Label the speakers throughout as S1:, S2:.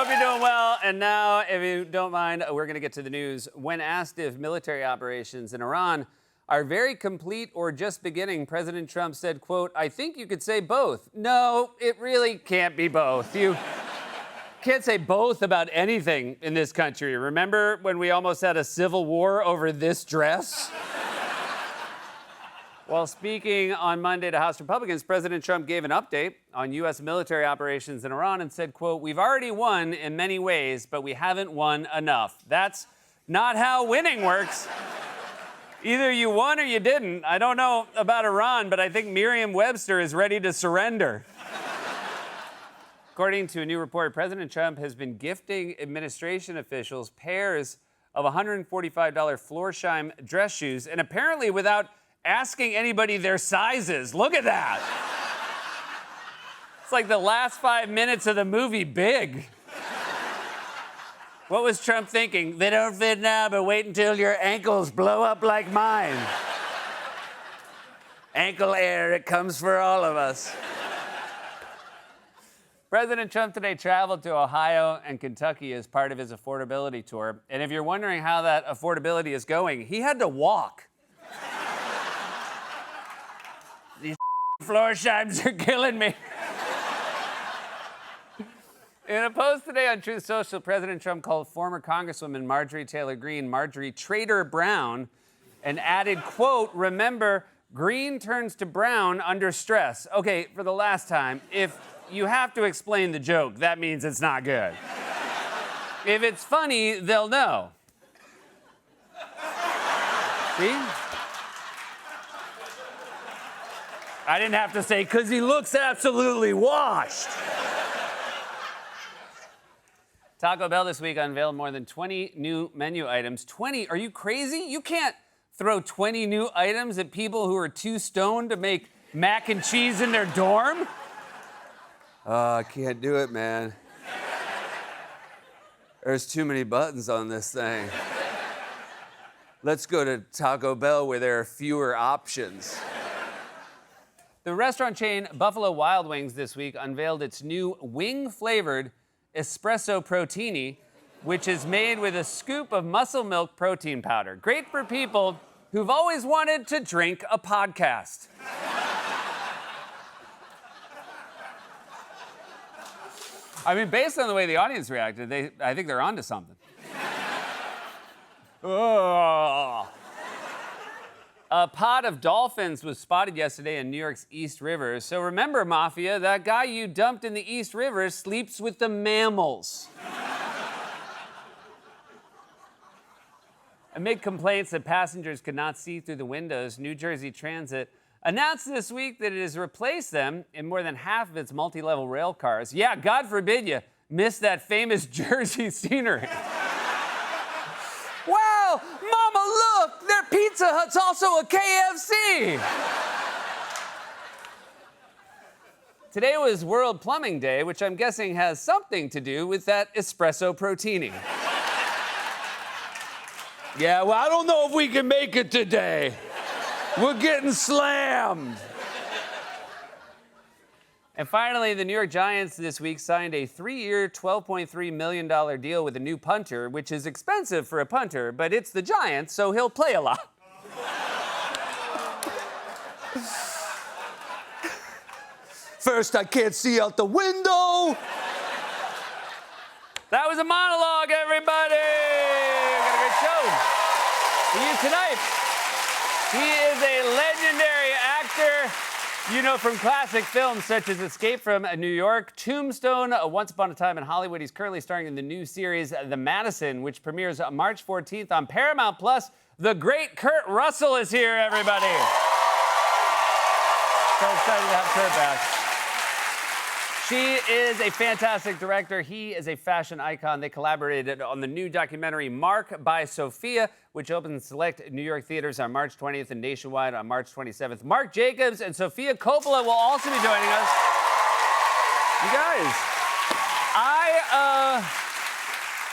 S1: hope you're doing well. And now, if you don't mind, we're going to get to the news. When asked if military operations in Iran are very complete or just beginning, President Trump said, quote, "I think you could say both." No, it really can't be both. You can't say both about anything in this country. Remember when we almost had a civil war over this dress? While speaking on Monday to House Republicans, President Trump gave an update on U.S. military operations in Iran and said, quote, "We've already won in many ways, but we haven't won enough." That's not how winning works. Either you won or you didn't. I don't know about Iran, but I think Merriam-Webster is ready to surrender. According to a new report, President Trump has been gifting administration officials pairs of $145 Florsheim dress shoes, and apparently without asking anybody their sizes. Look at that. It's like the last 5 minutes of the movie Big. What was Trump thinking? They don't fit now, but wait until your ankles blow up like mine. Ankle air, it comes for all of us. President Trump today traveled to Ohio and Kentucky as part of his affordability tour. And if you're wondering how that affordability is going, he had to walk. These Florsheims are killing me. In a post today on Truth Social, President Trump called former Congresswoman Marjorie Taylor Greene Marjorie Trader Brown and added, quote, "Remember, green turns to brown under stress." Okay, for the last time, if you have to explain the joke, that means it's not good. If it's funny, they'll know. See? I didn't have to say, "'cause he looks absolutely washed." Taco Bell this week unveiled more than 20 new menu items. 20? Are you crazy? You can't throw 20 new items at people who are too stoned to make mac and cheese in their dorm? I can't do it, man. There's too many buttons on this thing. Let's go to Taco Bell where there are fewer options. The restaurant chain Buffalo Wild Wings this week unveiled its new wing-flavored espresso protini, which is made with a scoop of muscle milk protein powder. Great for people who've always wanted to drink a podcast. I mean, based on the way the audience reacted, I think they're onto something. Oh. A pod of dolphins was spotted yesterday in New York's East River. So remember, Mafia, that guy you dumped in the East River sleeps with the mammals. Amid complaints that passengers could not see through the windows, New Jersey Transit announced this week that it has replaced them in more than half of its multi-level rail cars. Yeah, God forbid you miss that famous Jersey scenery. Wow, Mama, look, their Pizza Hut's also a KFC. Today was World Plumbing Day, which I'm guessing has something to do with that espresso protini. Yeah, well, I don't know if we can make it today. We're getting slammed. And finally, the New York Giants this week signed a 3-year, $12.3 million deal with a new punter, which is expensive for a punter, but it's the Giants, so he'll play a lot. First, I can't see out the window. That was a monologue, everybody. We got a great show for you tonight. He is a legendary actor. You know from classic films such as Escape from New York, Tombstone, Once Upon a Time in Hollywood. He's currently starring in the new series The Madison, which premieres March 14th on Paramount+. The great Kurt Russell is here, everybody. So excited to have Kurt back. She is a fantastic director. He is a fashion icon. They collaborated on the new documentary Mark by Sophia, which opens in select New York theaters on March 20th and nationwide on March 27th. Mark Jacobs and Sofia Coppola will also be joining us. You guys,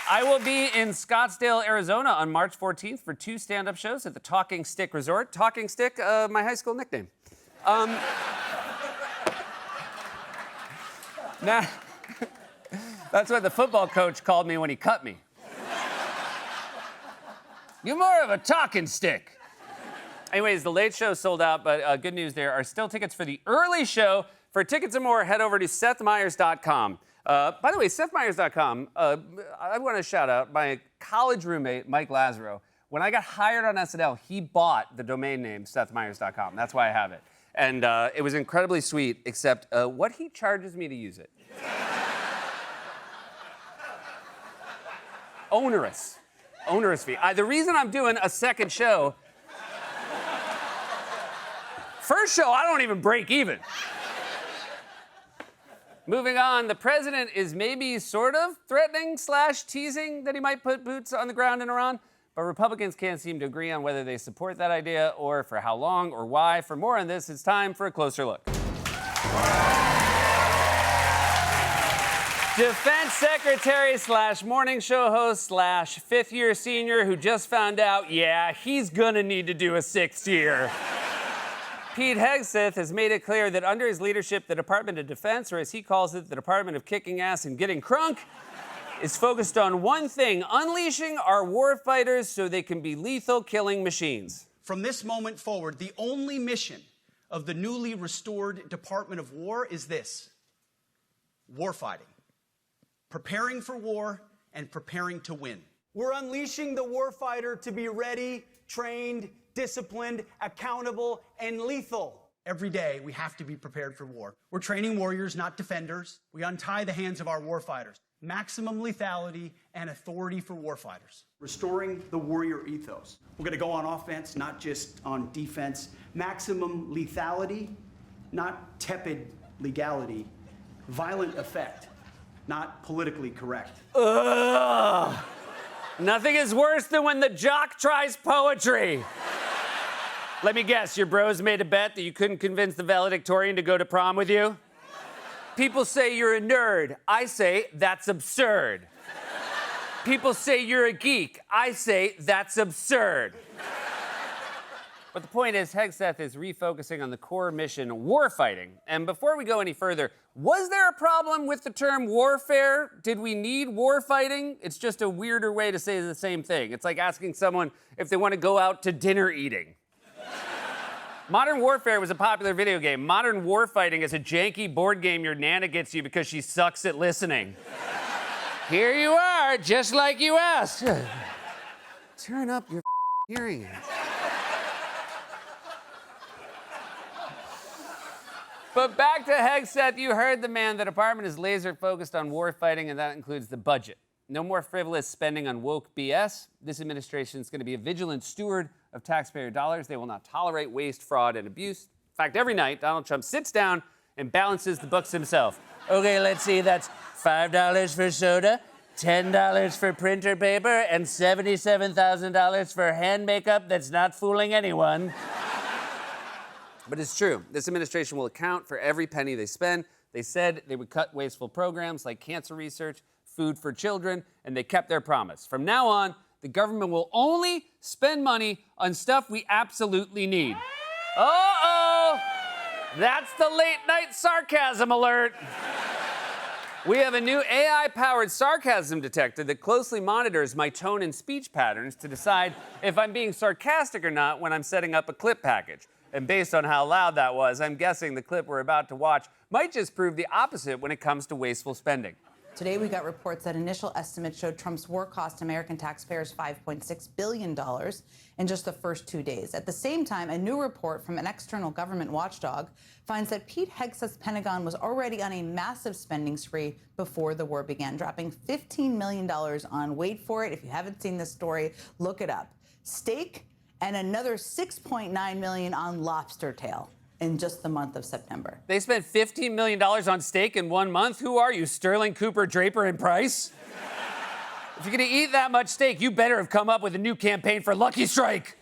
S1: I will be in Scottsdale, Arizona on March 14th for 2 stand-up shows at the Talking Stick Resort. Talking Stick, my high school nickname. That's what the football coach called me when he cut me. You're more of a talking stick. Anyways, the late show sold out, but good news, there are still tickets for the early show. For tickets and more, head over to SethMeyers.com. By the way, SethMeyers.com, I want to shout out my college roommate, Mike Lazaro. When I got hired on SNL, he bought the domain name SethMeyers.com. That's why I have it. And it was incredibly sweet, except what he charges me to use it. Onerous fee. The reason I'm doing a second show, first show, I don't even break even. Moving on, the president is maybe sort of threatening / teasing that he might put boots on the ground in Iran, but Republicans can't seem to agree on whether they support that idea or for how long or why. For more on this, it's time for a closer look. Defense Secretary / morning show host / fifth-year senior who just found out, yeah, he's gonna need to do a sixth year. Pete Hegseth has made it clear that under his leadership, the Department of Defense, or as he calls it, the Department of Kicking Ass and Getting Crunk, is focused on one thing: unleashing our warfighters so they can be lethal killing machines.
S2: From this moment forward, the only mission of the newly restored Department of War is this: warfighting. Preparing for war and preparing to win.
S3: We're unleashing the warfighter to be ready, trained, disciplined, accountable, and lethal.
S2: Every day, we have to be prepared for war. We're training warriors, not defenders. We untie the hands of our warfighters. Maximum lethality and authority for warfighters. Restoring the warrior ethos. We're going to go on offense, not just on defense. Maximum lethality, not tepid legality. Violent effect, not politically correct.
S1: Ugh. Nothing is worse than when the jock tries poetry. Let me guess, your bros made a bet that you couldn't convince the valedictorian to go to prom with you? People say you're a nerd. I say that's absurd. People say you're a geek. I say that's absurd. But the point is, Hegseth is refocusing on the core mission, warfighting. And before we go any further, was there a problem with the term warfare? Did we need warfighting? It's just a weirder way to say the same thing. It's like asking someone if they want to go out to dinner eating. Modern Warfare was a popular video game. Modern warfighting is a janky board game your nana gets you because she sucks at listening. Here you are, just like you asked. Turn up your hearing aids. But back to Hegseth, you heard the man. The department is laser focused on warfighting, and that includes the budget. No more frivolous spending on woke BS. This administration is going to be a vigilant steward of taxpayer dollars. They will not tolerate waste, fraud, and abuse. In fact, every night, Donald Trump sits down and balances the books himself. Okay, let's see, that's $5 for soda, $10 for printer paper, and $77,000 for hand makeup that's not fooling anyone. But it's true. This administration will account for every penny they spend. They said they would cut wasteful programs like cancer research, food for children, and they kept their promise. From now on, the government will only spend money on stuff we absolutely need. Uh-oh! That's the late night sarcasm alert. We have a new AI-powered sarcasm detector that closely monitors my tone and speech patterns to decide if I'm being sarcastic or not when I'm setting up a clip package. And based on how loud that was, I'm guessing the clip we're about to watch might just prove the opposite when it comes to wasteful spending.
S4: Today, we got reports that initial estimates showed Trump's war cost American taxpayers $5.6 billion in just the first 2 days. At the same time, a new report from an external government watchdog finds that Pete Hegseth's Pentagon was already on a massive spending spree before the war began, dropping $15 million on, wait for it, if you haven't seen this story, look it up, steak, and another $6.9 million on lobster tail in just the month of September.
S1: They spent $15 million on steak in 1 month? Who are you, Sterling Cooper, Draper, and Price? If you're gonna eat that much steak, you better have come up with a new campaign for Lucky Strike.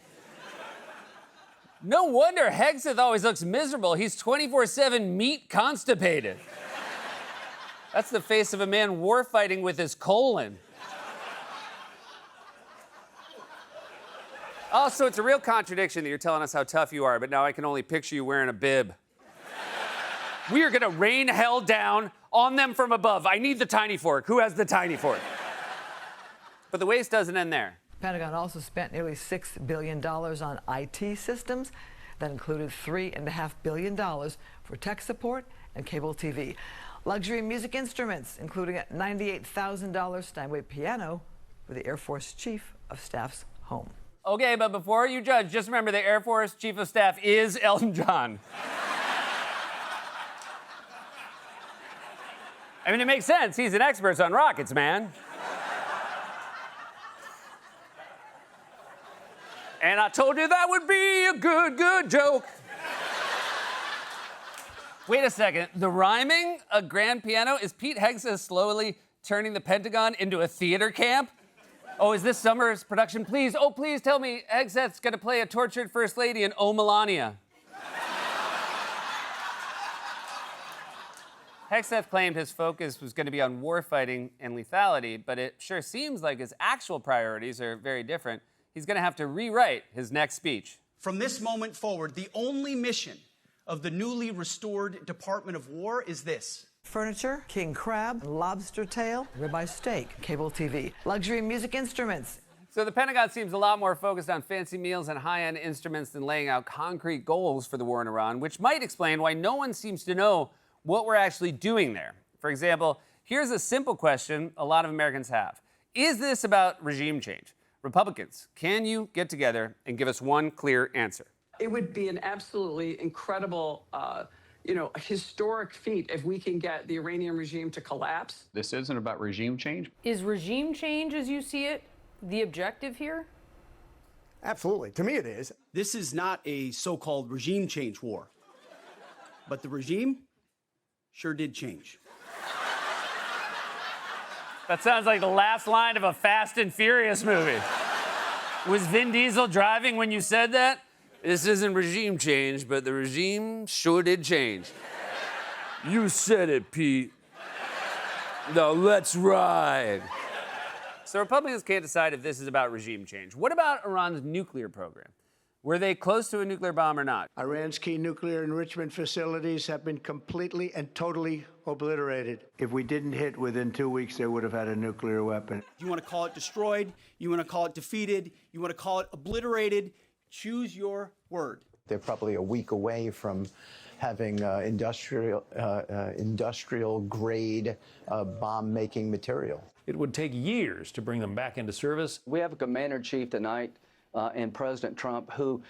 S1: No wonder Hegseth always looks miserable. He's 24/7 meat constipated. That's the face of a man warfighting with his colon. Also, it's a real contradiction that you're telling us how tough you are, but now I can only picture you wearing a bib. We are gonna rain hell down On them from above. I need the tiny fork. Who has the tiny fork? But the waste doesn't end there.
S5: Pentagon also spent nearly $6 billion on IT systems. That included $3.5 billion for tech support and cable TV. Luxury music instruments, including a $98,000 Steinway piano for the Air Force Chief of Staff's home.
S1: Okay, but before you judge, just remember the Air Force Chief of Staff is Elton John. I mean, it makes sense. He's an expert on rockets, man. And I told you that would be a good joke. Wait a second. The rhyming, a grand piano, is Pete Hegseth slowly turning the Pentagon into a theater camp? Oh, is this summer's production? Please, oh, please tell me Hegseth's gonna play a tortured First Lady in Oh, Melania. Hegseth claimed his focus was gonna be on warfighting and lethality, but it sure seems like his actual priorities are very different. He's gonna have to rewrite his next speech.
S2: From this moment forward, the only mission of the newly restored Department of War is this.
S5: Furniture, king crab, lobster tail, ribeye steak, cable TV. Luxury music instruments.
S1: So the Pentagon seems a lot more focused on fancy meals and high-end instruments than laying out concrete goals for the war in Iran, which might explain why no one seems to know what we're actually doing there. For example, here's a simple question a lot of Americans have. Is this about regime change? Republicans, can you get together and give us one clear answer?
S6: It would be an absolutely incredible, historic feat if we can get the Iranian regime to collapse.
S7: This isn't about regime change.
S8: Is regime change, as you see it, the objective here?
S9: Absolutely. To me, it is.
S2: This is not a so-called regime change war. But the regime sure did change.
S1: That sounds like the last line of a Fast and Furious movie. Was Vin Diesel driving when you said that? This isn't regime change, but the regime sure did change. You said it, Pete. Now let's ride. So Republicans can't decide if this is about regime change. What about Iran's nuclear program? Were they close to a nuclear bomb or not?
S10: Iran's key nuclear enrichment facilities have been completely and totally obliterated. If we didn't hit within 2 weeks, they would have had a nuclear weapon.
S2: You want to call it destroyed, you want to call it defeated, you want to call it obliterated, choose your word.
S11: They're probably a week away from having industrial grade bomb-making material.
S12: It would take years to bring them back into service.
S13: We have a commander-in-chief tonight and President Trump who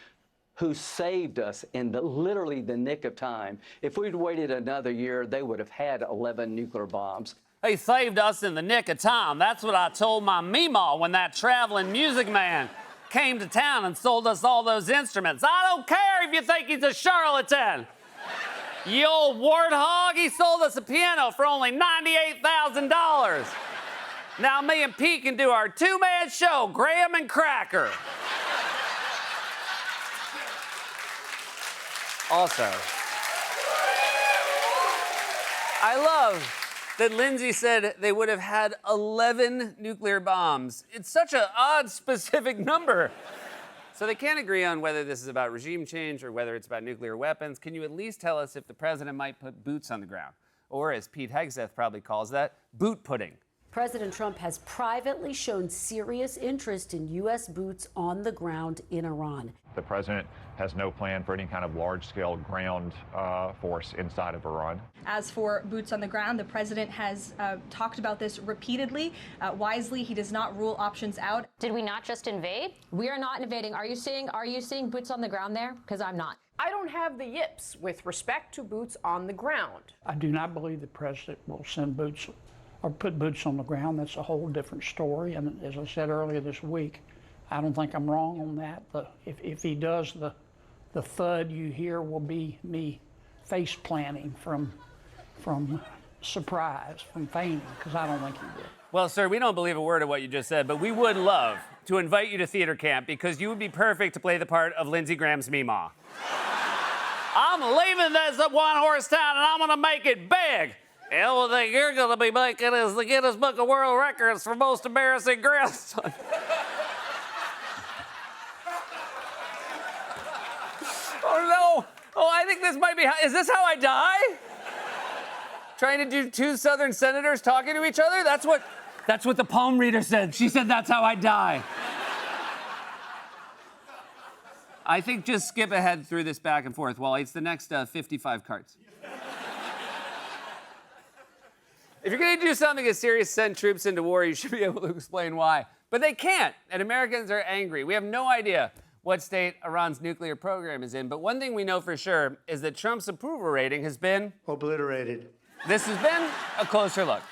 S13: saved us in literally the nick of time. If we'd waited another year, they would have had 11 nuclear bombs.
S1: He saved us in the nick of time. That's what I told my Meemaw when that traveling music man came to town and sold us all those instruments. I don't care if you think he's a charlatan. You old warthog, he sold us a piano for only $98,000. Now me and Pete can do our two-man show, Graham and Cracker. Also, I love that Lindsay said they would have had 11 nuclear bombs. It's such an odd, specific number. So they can't agree on whether this is about regime change or whether it's about nuclear weapons. Can you at least tell us if the president might put boots on the ground? Or, as Pete Hegseth probably calls that, boot pudding.
S14: President Trump has privately shown serious interest in U.S. boots on the ground in Iran.
S15: The president has no plan for any kind of large-scale ground force inside of Iran.
S16: As for boots on the ground, the president has talked about this repeatedly. Wisely, he does not rule options out.
S17: Did we not just invade? We are not invading. Are you seeing boots on the ground there? Because I'm not.
S8: I don't have the yips with respect to boots on the ground.
S18: I do not believe the president will send boots or put boots on the ground. That's a whole different story. And as I said earlier this week, I don't think I'm wrong on that. If he does, the thud you hear will be me face planting from surprise, from fainting, because I don't think he will.
S1: Well, sir, we don't believe a word of what you just said, but we would love to invite you to theater camp because you would be perfect to play the part of Lindsey Graham's Meemaw. I'm leaving this one-horse town and I'm gonna make it big. The only thing you're gonna be making is the Guinness Book of World Records for most embarrassing grandson. Oh no! Oh, I think this might be is this how I die? Trying to do two Southern senators talking to each other? That's what the palm reader said. She said that's how I die. I think just skip ahead through this back and forth, Wally. It's the next 55 cards. If you're gonna do something as serious, send troops into war, you should be able to explain why. But they can't, and Americans are angry. We have no idea what state Iran's nuclear program is in, but one thing we know for sure is that Trump's approval rating has been
S10: obliterated.
S1: This has been a closer look.